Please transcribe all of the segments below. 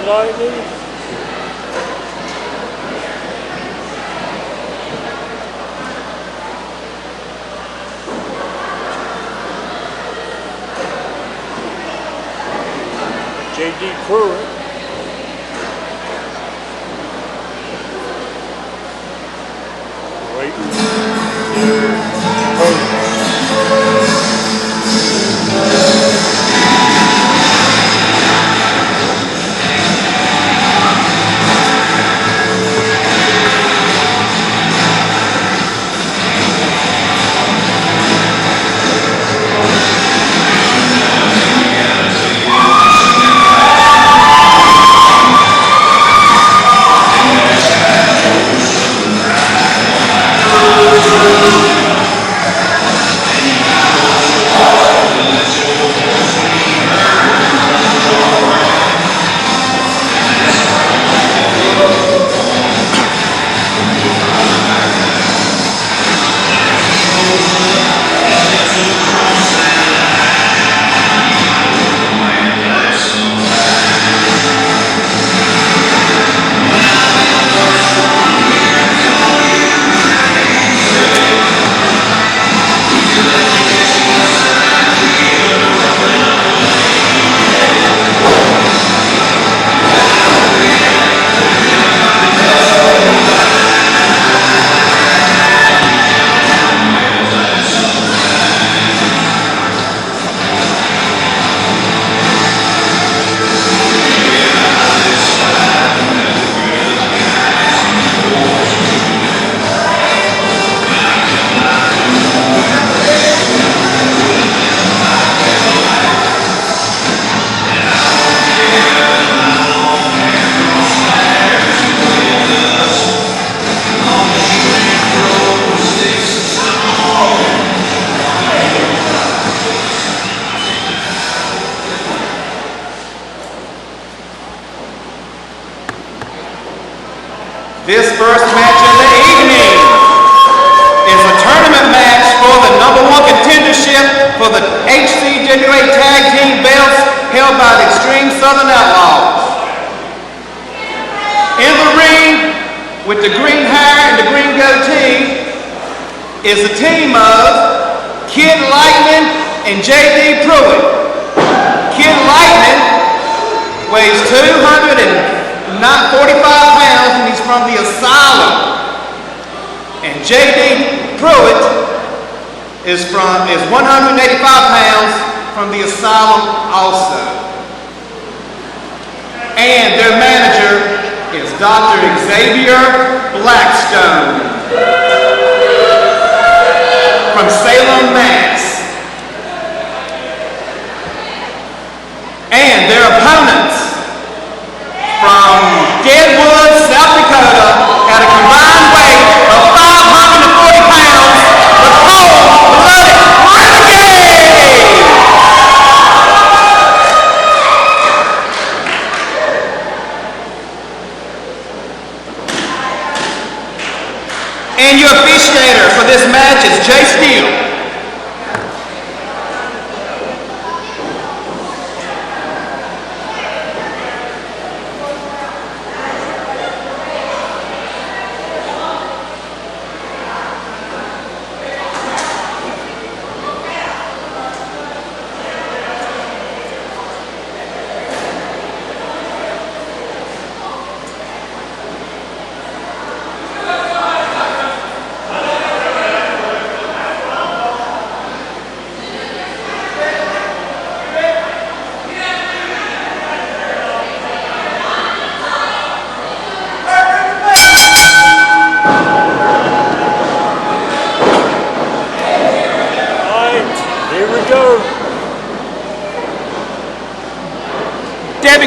Lightning. J.D. PRUITT. Waiting This first match of the evening is a tournament match for the #1 contendership for the HCWA Tag Team belts held by the Extreme Southern Outlaws. In the ring with the green hair and the green goatee is a team of KIDD Lightning and J.D. PRUITT. KIDD Lightning weighs 245 pounds and he's from the Asylum. And J.D. PRUITT is 185 pounds from the Asylum also. And their manager is Dr. Xavier Blackstone from Salem, Mass. And their opponents from Deadwood, South Dakota, at a combined weight of 540 pounds, the cold-blooded Renegades! And your officiator for this match is Jay Steele.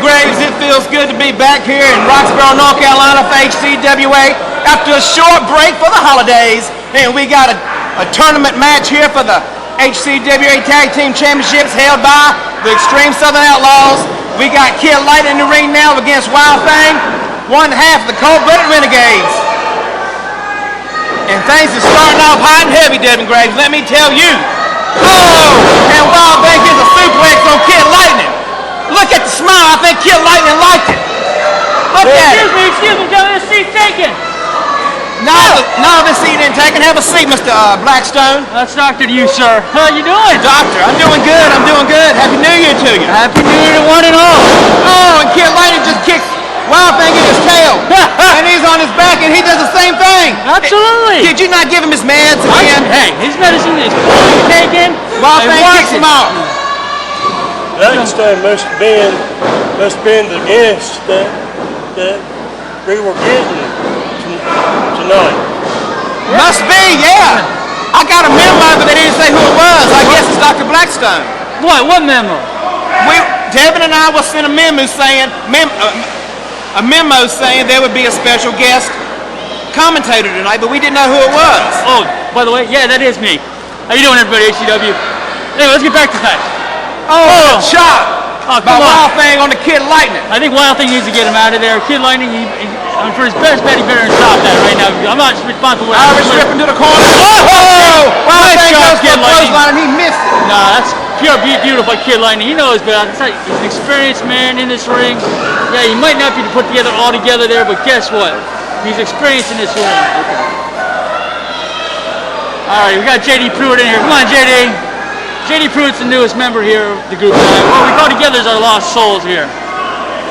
Graves, it feels good to be back here in Roxborough, North Carolina for HCWA after a short break for the holidays. And we got a tournament match here for the HCWA Tag Team Championships held by the Extreme Southern Outlaws. We got KIDD Lightning in the ring now against Wild Thing, one half of the cold-blooded Renegades. And things are starting off hot and heavy, Devin Graves, let me tell you. Oh, and Wild Thing gets a suplex on KIDD Lightning. Look at the smile. I think KIDD Lightning liked it. Look at it. Excuse me, gentlemen, this seat's taken. No, this seat ain't taken. Have a seat, Mr. Blackstone. Let's talk to you, sir. How you doing? Doctor, I'm doing good. Happy New Year to you. Happy New Year to one and all. Oh, and Kid Lightning just kicked Wild Thing in his tail. And he's on his back, and he does the same thing. Absolutely. Did you not give him his meds again? Hey, his medicine is taken. Wild Thing kicks him out. Blackstone must have been the guest that we were getting tonight. Must be, yeah. I got a memo, but they didn't say who it was. I guess it's Dr. Blackstone. What memo? Devin and I will send a memo saying there would be a special guest commentator tonight, but we didn't know who it was. Oh, by the way, yeah, that is me. How you doing, everybody? HCW. Anyway, let's get back to that. Oh, shot by Wild Thing on the Kid Lightning. I think Wild Thing needs to get him out of there. Kid Lightning, for his best bet, he better stop that right now. I'm not responsible. Irish ripping to the corner. Oh! Wild Thing goes for a clothesline and he missed it. Nah, that's pure beautiful Kid Lightning. He knows better. He's an experienced man in this ring. Yeah, he might not be put together all together there, but guess what? He's experienced in this ring. Okay. All right, we got JD Pruitt in here. Come on, JD. JD Pruitt's the newest member here of the group tonight. What we call together is our lost souls here.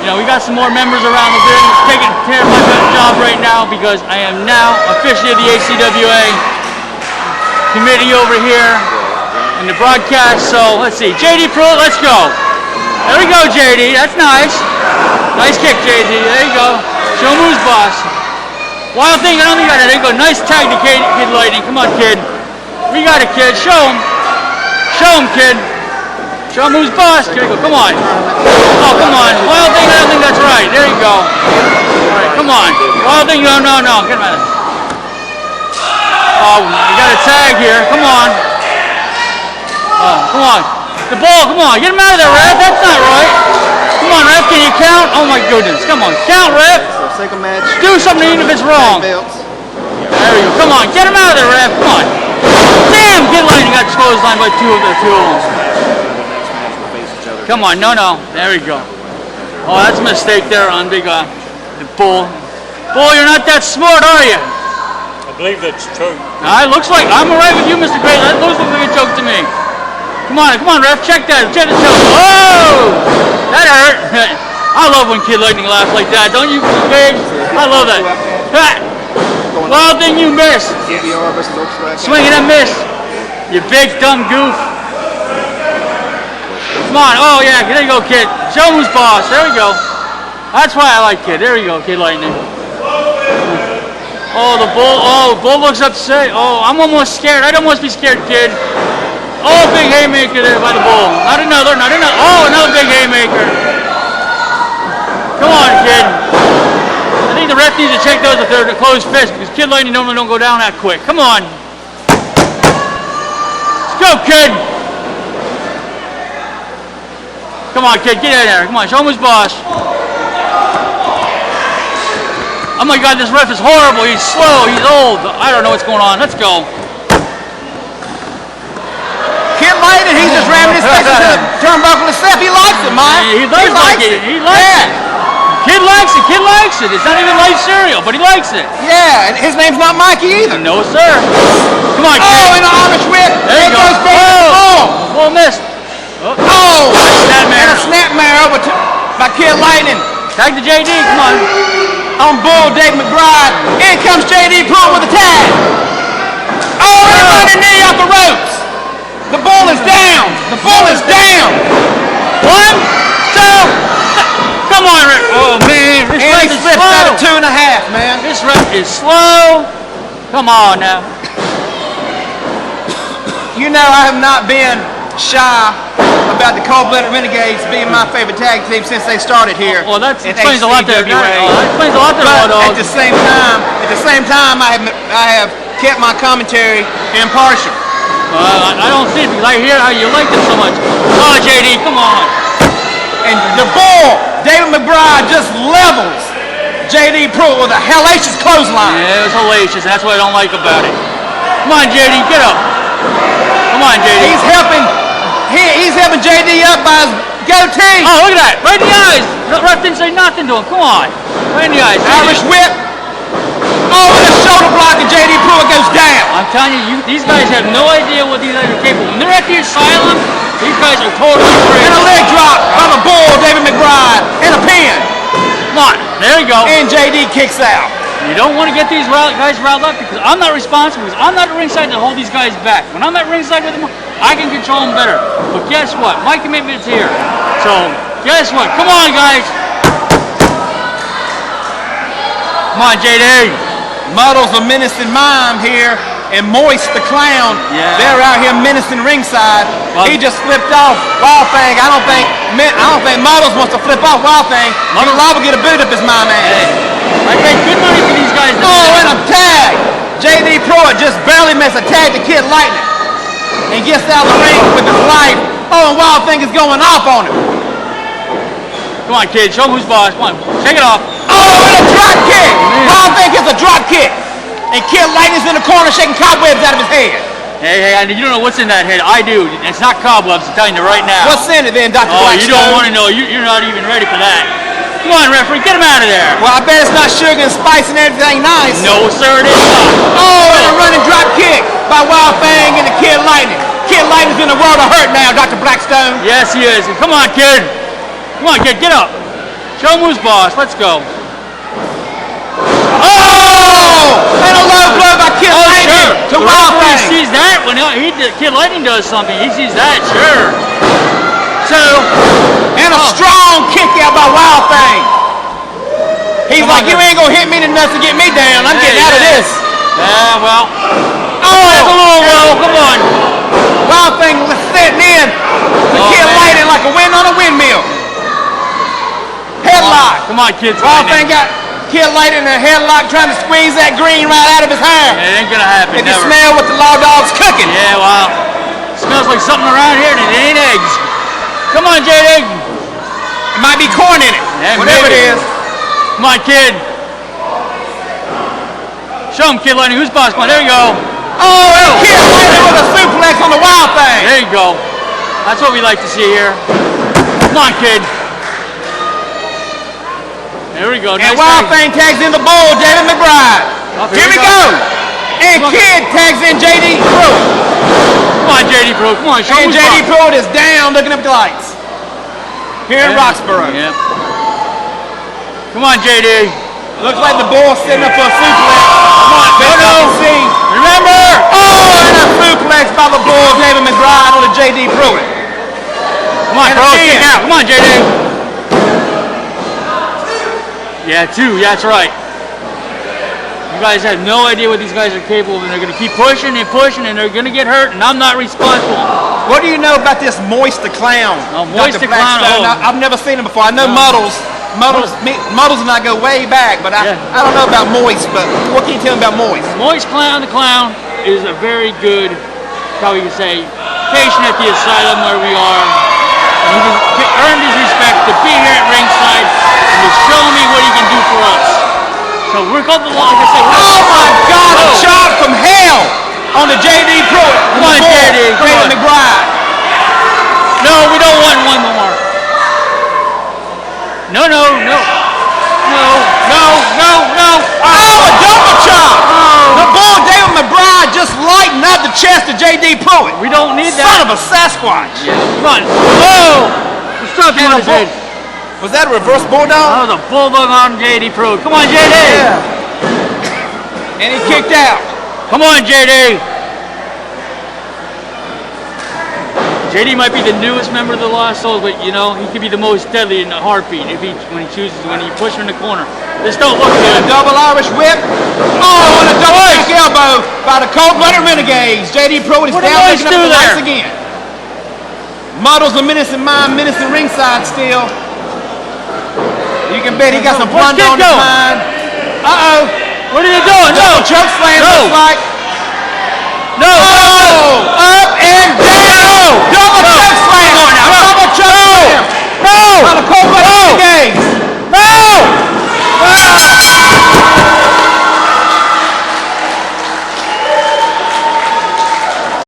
You know, we got some more members around the business taking care of my job right now because I am now officially the HCWA committee over here in the broadcast. So let's see, JD Pruitt, let's go. There we go, JD. That's nice. Nice kick, JD. There you go. Show him who's boss. Wild Thing, I don't think I got it. There you go. Nice tag to Kid Lightning. Come on, kid. We got it, kid. Show him. Show him, kid. Show him who's boss. There you go. Come on. Oh, come on. Wild Thing, I don't think that's right. There you go. All right, come on. Wild Thing, no. Get him out of there. Oh, we got a tag here. Come on. Oh, come on. The ball, come on. Get him out of there, ref. That's not right. Come on, ref. Can you count? Oh, my goodness. Come on. Count, ref. Second match. Do something even if it's wrong. There we go. Come on. Get him out of there, ref. Come on. Damn, Kid Lightning got clotheslined by two of them. Come on, no. There we go. Oh, that's a mistake there on Big Bull. Bull, you're not that smart, are you? I believe that's true. It looks like I'm all right with you, Mr. Gray. That looks like a joke to me. Come on, ref. Check that. Check the show. Oh, that hurt. I love when Kid Lightning laughs like that. Don't you, Gabe? I love that. Wild Thing, you missed. Swing and a miss. You big dumb goof. Come on. Oh, yeah. There you go, kid. Show him who's boss. There we go. That's why I like Kid. There you go, Kid Lightning. Oh, the Bull. Oh, Bull looks upset. Oh, I'm almost scared. I'd almost be scared, kid. Oh, big haymaker there by the Bull. Not another. Oh, another big haymaker. Come on, kid. I think the ref needs to check those if they're a closed fist because Kid Lightning normally don't go down that quick. Come on. Let's go, kid. Come on, kid. Get in there. Come on. Show him who's boss. Oh, my God. This ref is horrible. He's slow. He's old. I don't know what's going on. Let's go. Kid Lightning, he's just ramming his face into the turnbuckle himself. He likes it, Mike. He likes it. He likes it. Kid likes it. Kid likes it. It's not even light cereal, but he likes it. Yeah, and his name's not Mikey either. No, sir. Come on, kid. Oh, and an Irish whip. There you go. Oh, missed. Oh, snapmare. And a snapmare over by Kid Lightning. Tag to JD. Come on. On Bull, Dave McBride. In comes JD Pruitt with a tag. Oh, everybody knee off the ropes. The Bull is down. The Bull is down. 1, 2. Come on, Rick. Oh, man. This ref is slow. Out of 2.5, man. This ref is slow. Come on now. You know I have not been shy about the Cold-Blooded Renegades being my favorite tag team since they started here. Well, that explains a lot there. That explains a lot there, but dog. at the same time, I have kept my commentary impartial. I don't see it because I hear how you like it so much. Oh, JD, come on. And the Bull, David McBride, just levels JD Pruitt with a hellacious clothesline. Yeah, it was hellacious. That's what I don't like about it. Come on, JD, get up. Come on, JD. He's helping JD up by his goatee. Oh, look at that. Right in the eyes. The ref didn't say nothing to him. Come on. Right in the eyes. Irish whip. Oh, and a shoulder block, and J.D. Pruitt goes down. I'm telling you, these guys have no idea what these guys are capable of. When they're at the asylum, these guys are totally crazy. And a leg drop by the bull, David McBride, and a pin. Come on. There you go. And J.D. kicks out. You don't want to get these guys riled up because I'm not responsible, because I'm not at ringside to hold these guys back. When I'm at ringside with them, I can control them better. But guess what? My commitment's here. So, guess what? Come on, guys. Come on, JD. Muddles a menacing mime here, and Moist the clown. Yeah. They're out here menacing ringside. Well, he just flipped off Wild Thing. I don't think Muddles wants to flip off Wild Thing. He'll liable get a boot up his mime ass. I paid good money for these guys. Oh, and a tag. J.D. Pruitt just barely missed a tag to Kid Lightning and gets out of the ring with his life. Oh, and Wild Thing is going off on him. Come on, kid. Show him who's boss. Come on. Take it off. Oh, and a drop kick. Wild Thing gets a drop kick. And Kid Lightning's in the corner shaking cobwebs out of his head. Hey, you don't know what's in that head. I do. It's not cobwebs. I'm telling you right now. What's in it then, Dr. Oh, Blackstone? you don't want to know. You're not even ready for that. Come on, referee. Get him out of there. Well, I bet it's not sugar and spice and everything nice. No, sir, it is not. Oh, and a running drop kick by Wild Fang and the Kid Lightning. Kid Lightning's in the world of hurt now, Dr. Blackstone. Yes, he is. Come on, kid. Come on, kid. Get up. Show him who's boss. Let's go. Oh! And a low blow by Kid Lightning to Wild He Fang. sees that when Kid Lightning does something. He sees that, sure. And a strong kick out by Wild Fang. He's like, you ain't gonna hit me enough to get me down. I'm getting out of this. Yeah, well. Oh, That's a little low. Come on. Wild Thing setting in. The Kid Lightning like a wind on a windmill. Headlock. Come on, kids. Wild Thing got Kid Lightning in a headlock trying to squeeze that green right out of his hair. It ain't gonna happen. If you Never. smell what the law dog's cooking. Yeah, well. Smells like something around here and it ain't eggs. Come on, JD. It might be corn in it. Yeah, whatever maybe. it is. Come on, kid. Show him, Kid Lightning. Who's boss? Come on, there you go. Oh, and Kid Lightning with a suplex on the Wild Thing. There you go. That's what we like to see here. Come on, kid. There we go. And Nice Wild tag. Thing tags in the bull, David McBride. Here we go. And Kid tags in J.D. Pruitt. Come on, J.D. Pruitt. Come on, show And him who's J.D. boss. Pruitt is down looking up the lights. Here in Roxborough. Yep. Come on, JD. Looks like the bull's setting up for a suplex. Come on, no. See. Remember! Oh, and a suplex by the bull, David McBride on the J.D. Pruitt. Come on, And bro. a pin. Kick out. Come on, JD. Yeah, two. Yeah, that's right. You guys have no idea what these guys are capable of, and they're going to keep pushing and pushing, and they're going to get hurt, and I'm not responsible. What do you know about this Moist the Clown? Oh, Moist Dr. the Clown, Blackstone? oh. I've never seen him before. I know No. Muddles and I go way back, but I don't know about Moist. But what can you tell me about Moist? Moist Clown the Clown is a very good, how we can say, patient at the asylum where we are. And he earned his respect to be here at ringside and to show me what he can do for us. So we're called the, like I said, Oh my God! A shot from hell on the J.D. Pruitt. Come on, J.D. Come David on. McBride. No, we don't want one more. No. Oh, a double chop! The bull, David McBride, just lightened up the chest of J.D. Pruitt. We don't need that. Son of a Sasquatch. Yeah. Come on. Whoa! There's something on his head. Was that a reverse bulldog? That was a bulldog on J.D. Pruitt. Come on, J.D. Yeah. And he kicked out. Come on, J.D. J.D. might be the newest member of the Lost Souls, but you know, he could be the most deadly in a heartbeat when you push him in the corner. This don't look A good. double Irish whip. Oh, and a double back elbow by the cold-blooded Renegades. J.D. Pruitt is What did down Moist looking up do the lights there? again. Muddles a menacing mind, menacing ringside still. You can bet he got some Where's plunder on Kid his going? mind. Uh-oh. What are you doing? No! Double choke slam. No!